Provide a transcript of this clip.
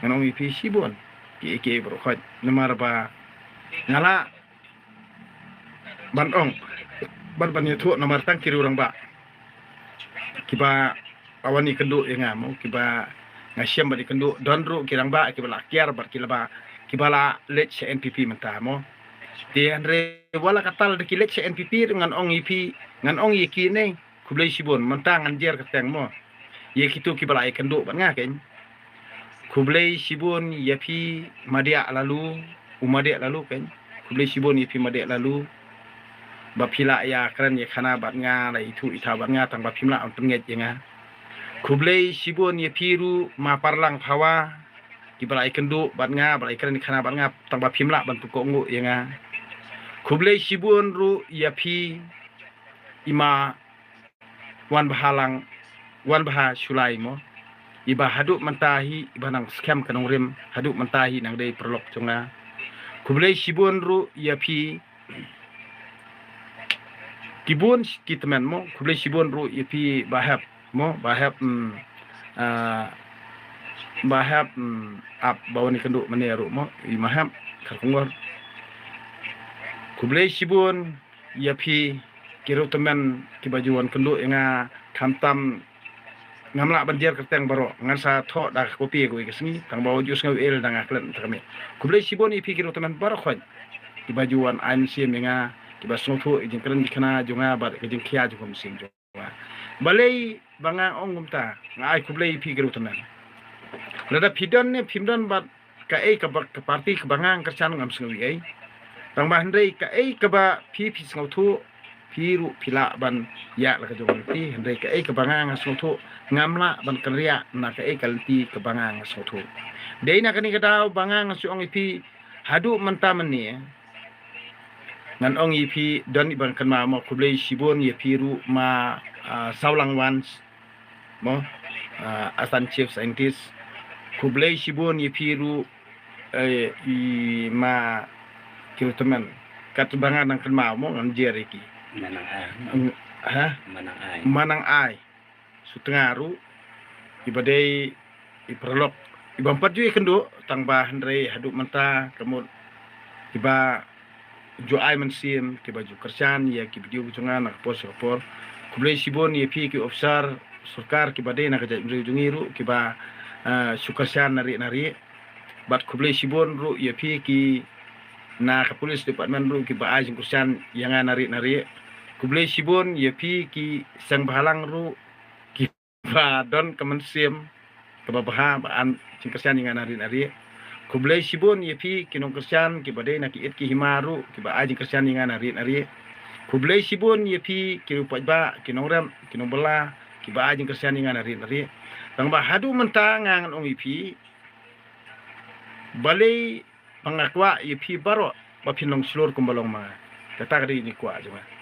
nganong ipi sibon ki bro khoj namar ba ngala ban thu nomor tang kiri orang ba kiba awani kendu ingamo kiba ngasiam ba di kendu donru kirang ba kiba la kiar ba kiba la let NPP mentamo di andre wala katal de kilet NPP dengan ong IP ngan ong yiki ne kublai sibon mentang anjer keteng mo ye kitu kiba la kendu ban nga ken kublai sibon yapi madia lalu umadia lalu ken kublai sibon yapi madia lalu bapila ya keren ya khana bat nga la itu ita bat nga tang bapimla on penget ya nga kublai sibon ya piru ma parlang phawa kibala ikendu bat nga bala keren khana bat nga tang bapimla ban tu kongu ya nga kublai sibon ru ya pi ima wan baha sulai mo iba haduk mentahi iba nang scam kanong rim haduk mentahi nang dei perlok jonga kublai sibon ru ya pi kibun kitmen mo kublai sibon ru ipi bahap ap bawani kendu meneru mo imahap kakungor kublai sibon yapi kiro temen kibajuan kendu nga kamtam ngamla banjer keteng baro ngan sa tho da kopi ko ikesni tang bawo jus ngaw el dang aklen takami kublai sibon ipi kiro temen baro khoj kibajuan ain sim nga kiba songtho ijin keren dikana jonga bar ijin khia jom sim jonga balai banga ongumta ngai kublai pi geru teman lada pidon ne pimdon bat ka ka parti ka banga kersan ngam sngi ai tang ba handai ka ba pi sngotho piru pila ban ya la ka jong ti handai ka banga ngasngotho ngamla ban kerja na ka kalti ka banga ngasngotho dei na kani ka banga ngasuong ipi hadu mentamani ngan ong ipi don iban kan ma mo kublai sibon ye piru ma saulang wans mo asan chief scientist kublai sibon ye piru i ma kirutemen kat bangan nang kan ma mo ngan jeriki manang ai sutengaru ibadai iperlok ibampat ju kendo tang ba handre haduk menta kemud iba jo ai mansim ke baju kersan ya ki video jungan nak pos rapor kublai sibon ye pi ki ofsar sarkar ki badai nak ja jungiru ki ba sukarsan nari bat kublai sibon ru ye pi ki na ka polis department ru ki ba ai kursan yang nari kublai sibon ye pi ki sang bahalang ru ki ba don kemensim ke baha ba an kursan yang nari kublai sibon ye pi kinong kersan ki badai nak it ki himaru ki ba ajing kersan yang nari kublai sibon ye pi ki rupa ba kinong ram kinong bela ki ba ajing kersan yang nari bang ba hadu mentangan ong ipi balai pangakwa ye pi baro ba pinong slur kumbalong ma kata kadi ni kwa jema